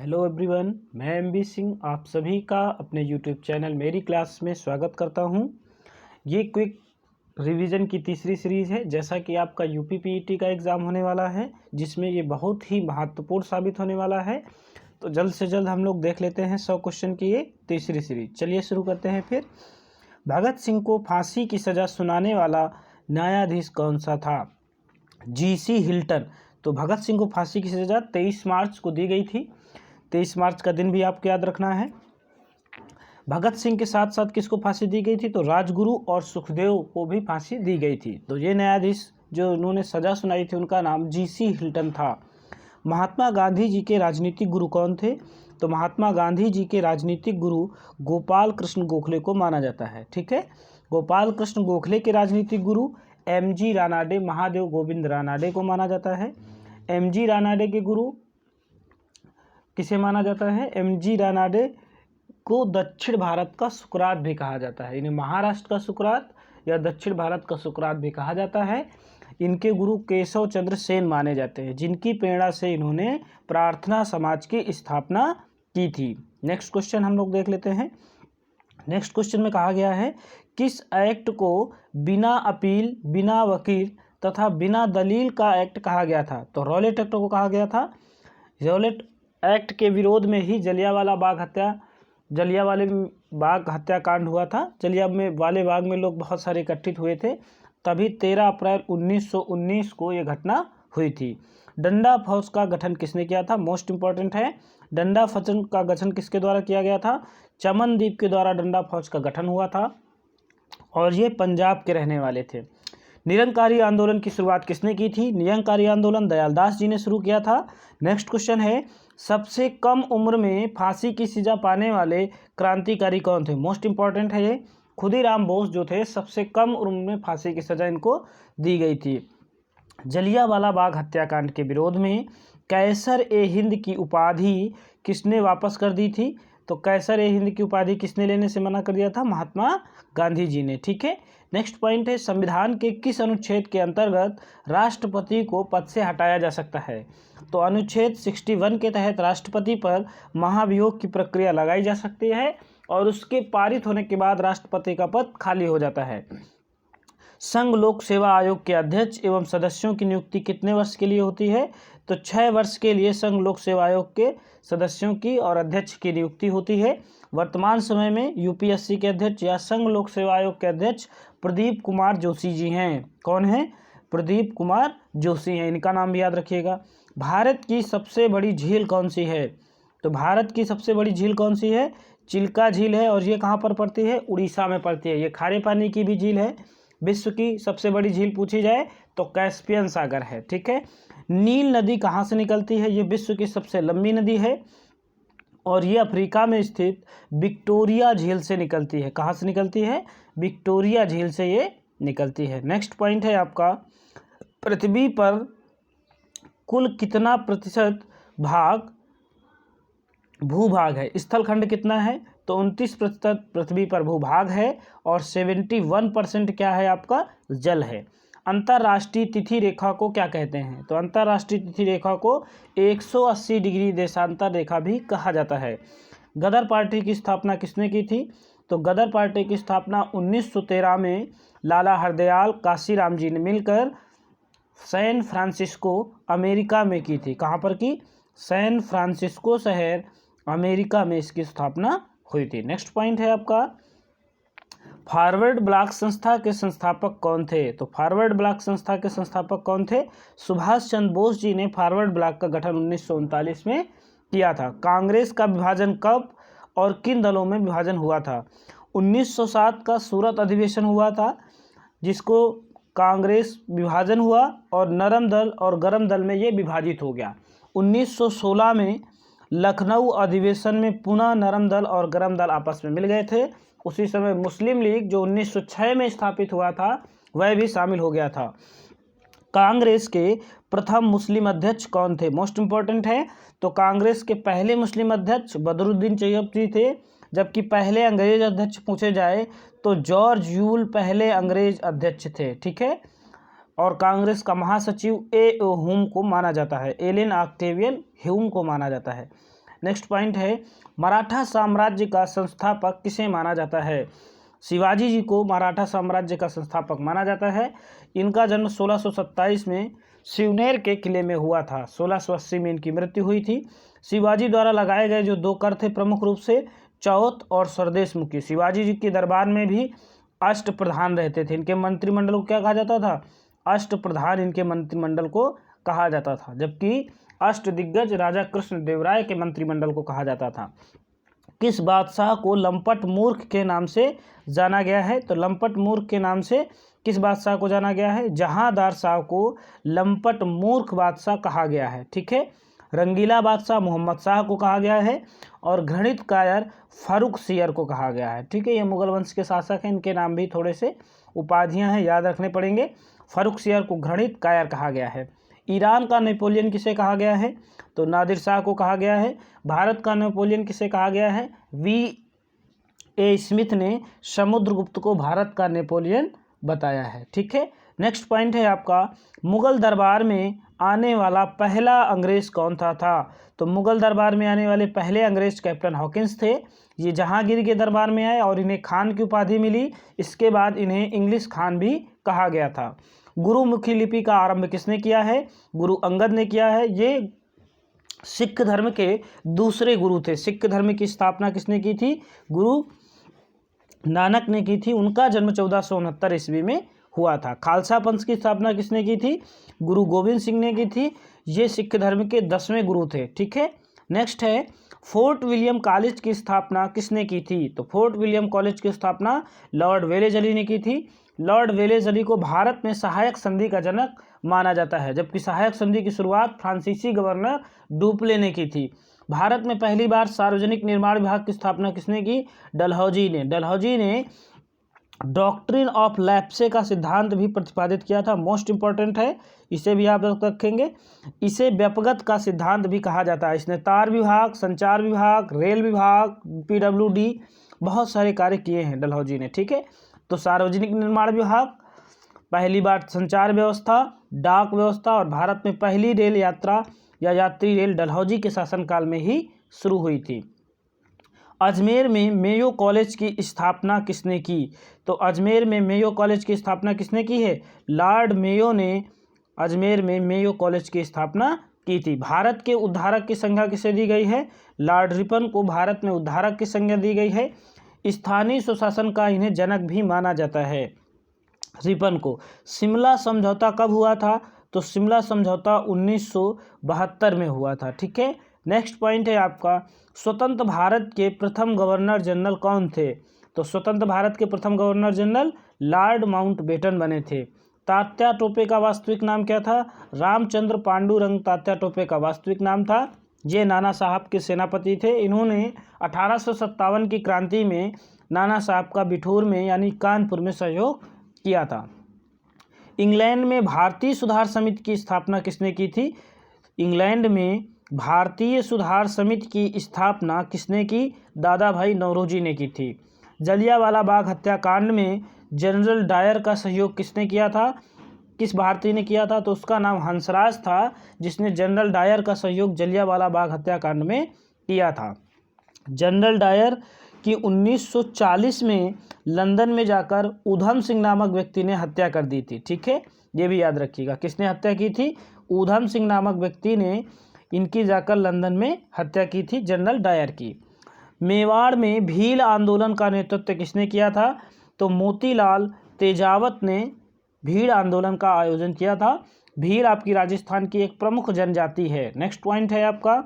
Hello everyone, मैं MB Singh आप सभी का अपने यूट्यूब चैनल मेरी क्लास में स्वागत करता हूं। ये क्विक रिवीजन की तीसरी सीरीज़ है। जैसा कि आपका यूपी पीईटी का एग्ज़ाम होने वाला है, जिसमें ये बहुत ही महत्वपूर्ण साबित होने वाला है, तो जल्द से जल्द हम लोग देख लेते हैं 100 क्वेश्चन की ये तीसरी सीरीज। चलिए शुरू करते हैं। फिर भगत सिंह को फांसी की सज़ा सुनाने वाला न्यायाधीश कौन सा था? GC Hilton. तो भगत सिंह को फांसी की सज़ा 23 मार्च को दी गई थी। 23 मार्च का दिन भी आपको याद रखना है। भगत सिंह के साथ साथ किसको फांसी दी गई थी? तो राजगुरु और सुखदेव को भी फांसी दी गई थी। तो ये न्यायाधीश जो उन्होंने सजा सुनाई थी, उनका नाम जीसी हिल्टन था। महात्मा गांधी जी के राजनीतिक गुरु कौन थे? तो महात्मा गांधी जी के राजनीतिक गुरु गोपाल कृष्ण गोखले को माना जाता है। ठीक है, गोपाल कृष्ण गोखले के राजनीतिक गुरु एमजी रानाडे, महादेव गोविंद रानाडे को माना जाता है। एमजी रानाडे के गुरु किसे माना जाता है? एमजी रानाडे को दक्षिण भारत का सुकरात भी कहा जाता है। इन्हें महाराष्ट्र का सुकरात या दक्षिण भारत का सुकरात भी कहा जाता है। इनके गुरु केशव चंद्र सेन माने जाते हैं, जिनकी प्रेरणा से इन्होंने प्रार्थना समाज की स्थापना की थी। नेक्स्ट क्वेश्चन हम लोग देख लेते हैं। नेक्स्ट क्वेश्चन में कहा गया है, किस एक्ट को बिना अपील, बिना वकील तथा बिना दलील का एक्ट कहा गया था? तो रॉलेट एक्ट को कहा गया था। रॉलेट एक्ट के विरोध में ही जलियांवाला बाग हत्याकांड हुआ था। जलियांवाले बाग में लोग बहुत सारे एकत्रित हुए थे, तभी 13 अप्रैल 1919 को ये घटना हुई थी। डंडा फौज का गठन किसने किया था? मोस्ट इंपॉर्टेंट है। डंडा फौज का गठन किसके द्वारा किया गया था? चमनदीप के द्वारा डंडा फौज का गठन हुआ था और ये पंजाब के रहने वाले थे। निरंकारी आंदोलन की शुरुआत किसने की थी? निरंकारी आंदोलन दयालदास जी ने शुरू किया था। नेक्स्ट क्वेश्चन है, सबसे कम उम्र में फांसी की सजा पाने वाले क्रांतिकारी कौन थे? मोस्ट इंपॉर्टेंट है ये। खुदीराम बोस जो थे, सबसे कम उम्र में फांसी की सजा इनको दी गई थी। जलियांवाला बाग हत्याकांड के विरोध में कैसर ए हिंद की उपाधि किसने वापस कर दी थी? तो कैसर ए हिंद की उपाधि किसने लेने से मना कर दिया था? महात्मा गांधी जी ने। ठीक है, नेक्स्ट पॉइंट है, संविधान के किस अनुच्छेद के अंतर्गत राष्ट्रपति को पद से हटाया जा सकता है? तो अनुच्छेद 61 के तहत राष्ट्रपति पर महाभियोग की प्रक्रिया लगाई जा सकती है और उसके पारित होने के बाद राष्ट्रपति का पद खाली हो जाता है। संघ लोक सेवा आयोग के अध्यक्ष एवं सदस्यों की नियुक्ति कितने वर्ष के लिए होती है? तो 6 वर्ष के लिए संघ लोक सेवा आयोग के सदस्यों की और अध्यक्ष की नियुक्ति होती है। वर्तमान समय में यूपीएससी के अध्यक्ष या संघ लोक सेवा आयोग के अध्यक्ष प्रदीप कुमार जोशी जी हैं। कौन है? प्रदीप कुमार जोशी हैं। इनका नाम भी याद रखिएगा। भारत की सबसे बड़ी झील कौन सी है? तो भारत की सबसे बड़ी झील कौन सी है? चिल्का झील है और ये कहाँ पर पड़ती है? उड़ीसा में पड़ती है। ये खारे पानी की भी झील है। विश्व की सबसे बड़ी झील पूछी जाए तो कैस्पियन सागर है। ठीक है, नील नदी कहाँ से निकलती है? ये विश्व की सबसे लंबी नदी है और ये अफ्रीका में स्थित विक्टोरिया झील से निकलती है। कहाँ से निकलती है? विक्टोरिया झील से ये निकलती है। नेक्स्ट पॉइंट है आपका, पृथ्वी पर कुल कितना प्रतिशत भाग भूभाग है? स्थलखंड कितना है? तो 29% पृथ्वी पर भूभाग है और 71% क्या है? आपका जल है। अंतर्राष्ट्रीय तिथि रेखा को क्या कहते हैं? तो अंतर्राष्ट्रीय तिथि रेखा को 180 डिग्री देशांतर रेखा भी कहा जाता है। गदर पार्टी की स्थापना किसने की थी? तो गदर पार्टी की स्थापना 1913 में लाला हरदयाल काशीराम जी ने मिलकर सैन फ्रांसिस्को अमेरिका में की थी। कहाँ पर की? सैन फ्रांसिस्को शहर अमेरिका में इसकी स्थापना हुई थी। नेक्स्ट पॉइंट है आपका, फॉरवर्ड ब्लॉक संस्था के संस्थापक कौन थे? तो फॉरवर्ड ब्लॉक संस्था के संस्थापक कौन थे? सुभाष चंद्र बोस जी ने फॉरवर्ड ब्लॉक का गठन 1939 में किया था। कांग्रेस का विभाजन कब और किन दलों में विभाजन हुआ था? 1907 का सूरत अधिवेशन हुआ था, जिसको कांग्रेस विभाजन हुआ और नरम दल और गरम दल में ये विभाजित हो गया। 1916 में लखनऊ अधिवेशन में पुनः नरम दल और गरम दल आपस में मिल गए थे। उसी समय मुस्लिम लीग जो 1906 में स्थापित हुआ था, वह भी शामिल हो गया था। कांग्रेस के प्रथम मुस्लिम अध्यक्ष कौन थे? मोस्ट इंपॉर्टेंट है। तो कांग्रेस के पहले मुस्लिम अध्यक्ष बदरुद्दीन तैयब जी थे, जबकि पहले अंग्रेज अध्यक्ष पूछे जाए तो जॉर्ज यूल पहले अंग्रेज अध्यक्ष थे। ठीक है, और कांग्रेस का महासचिव ह्यूम को माना जाता है। एलन ऑक्टेवियन ह्यूम को माना जाता है। नेक्स्ट पॉइंट है, मराठा साम्राज्य का संस्थापक किसे माना जाता है? शिवाजी जी को मराठा साम्राज्य का संस्थापक माना जाता है। इनका जन्म 1627 में शिवनेर के किले में हुआ था। 1680 में इनकी मृत्यु हुई थी। शिवाजी द्वारा लगाए गए जो 2 कर थे प्रमुख रूप से चौथ और स्वदेश मुखी। शिवाजी जी के दरबार में भी अष्ट प्रधान रहते थे। इनके मंत्रिमंडल को क्या कहा जाता था? अष्ट प्रधान इनके मंत्रिमंडल को कहा जाता था, जबकि अष्ट दिग्गज राजा कृष्णदेव राय के मंत्रिमंडल को कहा जाता था। किस बादशाह को लंपट मूर्ख के नाम से जाना गया है? तो लंपट मूर्ख के नाम से किस बादशाह को जाना गया है? जहांदार शाह को लंपट मूर्ख बादशाह कहा गया है। ठीक है। रंगीला बादशाह मोहम्मद शाह को कहा गया है और घृणित कायर फर्रुखसियर को कहा गया है। ठीक है, ये मुगल वंश के शासक हैं। इनके नाम भी थोड़े से उपाधियां हैं, याद रखने पड़ेंगे। फर्रुखसियर को घृणित कायर कहा गया है। ईरान का नेपोलियन किसे कहा गया है? तो नादिर शाह को कहा गया है। भारत का नेपोलियन किसे कहा गया है? V.A. स्मिथ ने समुद्रगुप्त को भारत का नेपोलियन बताया है। ठीक है। नेक्स्ट पॉइंट है आपका, मुगल दरबार में आने वाला पहला अंग्रेज कौन था? तो मुगल दरबार में आने वाले पहले अंग्रेज कैप्टन हॉकिंस थे। ये जहांगीर के दरबार में आए और इन्हें खान की उपाधि मिली। इसके बाद इन्हें इंग्लिश खान भी कहा गया था। गुरुमुखी लिपि का आरंभ किसने किया है? गुरु अंगद ने किया है। ये सिख धर्म के दूसरे गुरु थे। सिख धर्म की स्थापना किसने की थी? गुरु नानक ने की थी। उनका जन्म 1469 ईस्वी में हुआ था। खालसा पंथ की स्थापना किसने की थी? गुरु गोविंद सिंह ने की थी। ये सिख धर्म के 10वें गुरु थे। ठीक है। नेक्स्ट है, फोर्ट विलियम कॉलेज की स्थापना किसने की थी? तो फोर्ट विलियम कॉलेज की स्थापना लॉर्ड वेलेजली ने की थी। लॉर्ड वेलेजली को भारत में सहायक संधि का जनक माना जाता है, जबकि सहायक संधि की शुरुआत फ्रांसीसी गवर्नर डुप्ले ने की थी। भारत में पहली बार सार्वजनिक निर्माण विभाग की स्थापना किसने की? डलहौजी ने। डलहौजी ने डॉक्ट्रिन ऑफ लैप्से का सिद्धांत भी प्रतिपादित किया था। मोस्ट इंपॉर्टेंट है, इसे भी आप रखेंगे। इसे व्यपगत का सिद्धांत भी कहा जाता है। इसने तार विभाग, संचार विभाग, रेल विभाग, PWD बहुत सारे कार्य किए हैं डलहौजी ने। ठीक है। तो सार्वजनिक निर्माण विभाग, पहली बार संचार व्यवस्था, डाक व्यवस्था और भारत में पहली रेल यात्रा या यात्री रेल डलहौजी के शासनकाल में ही शुरू हुई थी। अजमेर में मेयो कॉलेज की स्थापना किसने की? तो अजमेर में मेयो कॉलेज की स्थापना किसने की है? लॉर्ड मेयो ने अजमेर में मेयो कॉलेज की स्थापना की थी। भारत के उद्धारक की संज्ञा किसे दी गई है? लॉर्ड रिपन को भारत में उद्धारक की संज्ञा दी गई है। स्थानीय सुशासन का इन्हें जनक भी माना जाता है, रिपन को। शिमला समझौता कब हुआ था? तो शिमला समझौता 1972 में हुआ था। ठीक है। नेक्स्ट पॉइंट है आपका, स्वतंत्र भारत के प्रथम गवर्नर जनरल कौन थे? तो स्वतंत्र भारत के प्रथम गवर्नर जनरल लॉर्ड माउंटबेटन बने थे। तात्या टोपे का वास्तविक नाम क्या था? रामचंद्र पांडुरंग तात्या टोपे का वास्तविक नाम था। ये नाना साहब के सेनापति थे। इन्होंने 1857 की क्रांति में नाना साहब का बिठूर में यानी कानपुर में सहयोग किया था। इंग्लैंड में भारतीय सुधार समिति की स्थापना किसने की थी? इंग्लैंड में भारतीय सुधार समिति की स्थापना किसने की? दादा भाई नौरोजी ने की थी। जलियांवाला बाग हत्याकांड में जनरल डायर का सहयोग किसने किया था? किस भारतीय ने किया था? तो उसका नाम हंसराज था, जिसने जनरल डायर का सहयोग जलियांवाला बाग हत्याकांड में किया था। जनरल डायर की 1940 में लंदन में जाकर ऊधम सिंह नामक व्यक्ति ने हत्या कर दी थी। ठीक है, ये भी याद रखिएगा। किसने हत्या की थी? ऊधम सिंह नामक व्यक्ति ने इनकी जाकर लंदन में हत्या की थी, जनरल डायर की। मेवाड़ में भील आंदोलन का नेतृत्व किसने किया था? तो मोतीलाल तेजावत ने भील आंदोलन का आयोजन किया था। भील आपकी राजस्थान की एक प्रमुख जनजाति है। नेक्स्ट पॉइंट है आपका,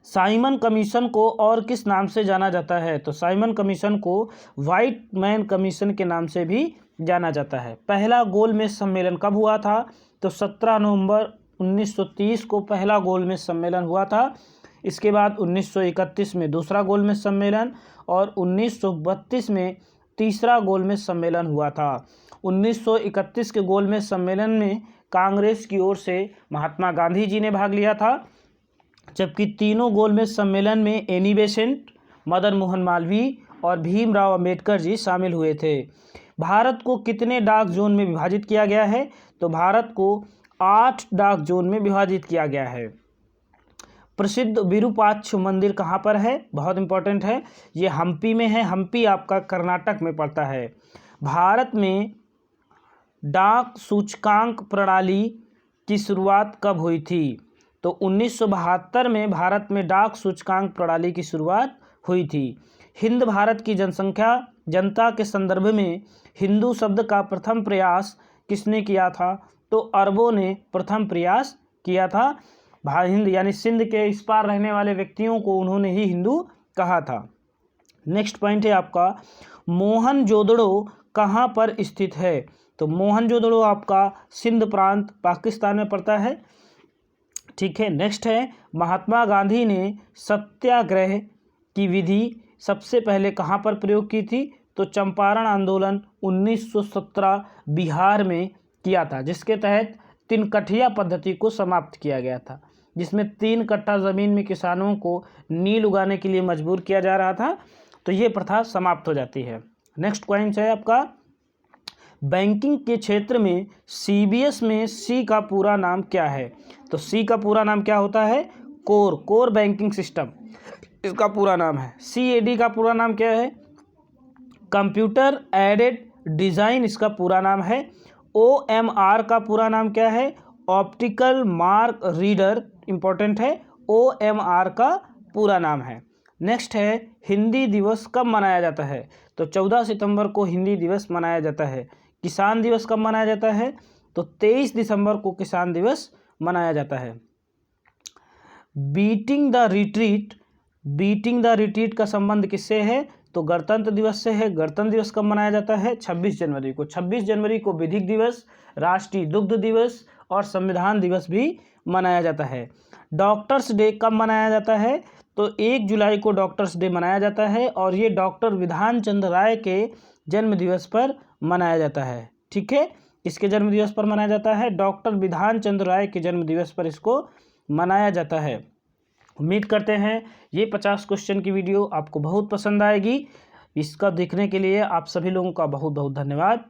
साइमन कमीशन को और किस नाम से जाना जाता है? तो साइमन कमीशन को व्हाइट मैन कमीशन के नाम से भी जाना जाता है। पहला गोलमेज सम्मेलन कब हुआ था? तो 17 नवंबर 1930 को पहला गोलमेज सम्मेलन हुआ था। इसके बाद 1931 में दूसरा गोलमेज सम्मेलन और 1932 में तीसरा गोलमेज सम्मेलन हुआ था। 1931 के गोलमेज सम्मेलन में कांग्रेस की ओर से महात्मा गांधी जी ने भाग लिया था, जबकि तीनों गोलमेज सम्मेलन में एनी बेसेंट, मदन मोहन मालवीय और भीमराव अंबेडकर जी शामिल हुए थे। भारत को कितने डाक जोन में विभाजित किया गया है? तो भारत को 8 डाक जोन में विभाजित किया गया है। प्रसिद्ध विरूपाक्ष मंदिर कहाँ पर है? बहुत इंपॉर्टेंट है, ये हम्पी में है। हम्पी आपका कर्नाटक में पड़ता है। भारत में डाक सूचकांक प्रणाली की शुरुआत कब हुई थी? तो 1972 में भारत में डाक सूचकांक प्रणाली की शुरुआत हुई थी। हिंद भारत की जनता के संदर्भ में हिंदू शब्द का प्रथम प्रयास किसने किया था? तो अरबों ने प्रथम प्रयास किया था। हिंद यानी सिंध के इस पार रहने वाले व्यक्तियों को उन्होंने ही हिंदू कहा था। नेक्स्ट पॉइंट है आपका, मोहनजोदड़ो कहाँ पर स्थित है? तो मोहनजोदड़ो आपका सिंध प्रांत पाकिस्तान में पड़ता है। ठीक है। नेक्स्ट है, महात्मा गांधी ने सत्याग्रह की विधि सबसे पहले कहाँ पर प्रयोग की थी? तो चंपारण आंदोलन 1917 बिहार में किया था, जिसके तहत 3 कठिया पद्धति को समाप्त किया गया था, जिसमें 3 कट्ठा ज़मीन में किसानों को नील उगाने के लिए मजबूर किया जा रहा था। तो ये प्रथा समाप्त हो जाती है। नेक्स्ट पॉइंट है आपका, बैंकिंग के क्षेत्र में CBS में C का पूरा नाम क्या है? तो C का पूरा नाम क्या होता है? कोर बैंकिंग सिस्टम इसका पूरा नाम है। CAD का पूरा नाम क्या है? कंप्यूटर एडेड डिज़ाइन इसका पूरा नाम है। OMR का पूरा नाम क्या है? ऑप्टिकल मार्क रीडर, इंपॉर्टेंट है, OMR का पूरा नाम है। नेक्स्ट है, हिंदी दिवस कब मनाया जाता है? तो 14 सितंबर को हिंदी दिवस मनाया जाता है। किसान दिवस कब मनाया जाता है? तो 23 दिसंबर को किसान दिवस मनाया जाता है। बीटिंग द रिट्रीट का संबंध किससे है? तो गणतंत्र दिवस से है। गणतंत्र दिवस कब मनाया जाता है? 26 जनवरी को। 26 जनवरी को विधिक दिवस, राष्ट्रीय दुग्ध दिवस और संविधान दिवस भी मनाया जाता है। डॉक्टर्स डे कब मनाया जाता है? तो 1 जुलाई को डॉक्टर्स डे मनाया जाता है और ये डॉक्टर विधान चंद्र राय के जन्म दिवस पर मनाया जाता है। ठीक है, इसके जन्म दिवस पर मनाया जाता है। डॉक्टर विधान चंद्र राय के जन्म दिवस पर इसको मनाया जाता है। उम्मीद करते हैं ये 50 क्वेश्चन की वीडियो आपको बहुत पसंद आएगी। इसका देखने के लिए आप सभी लोगों का बहुत बहुत धन्यवाद।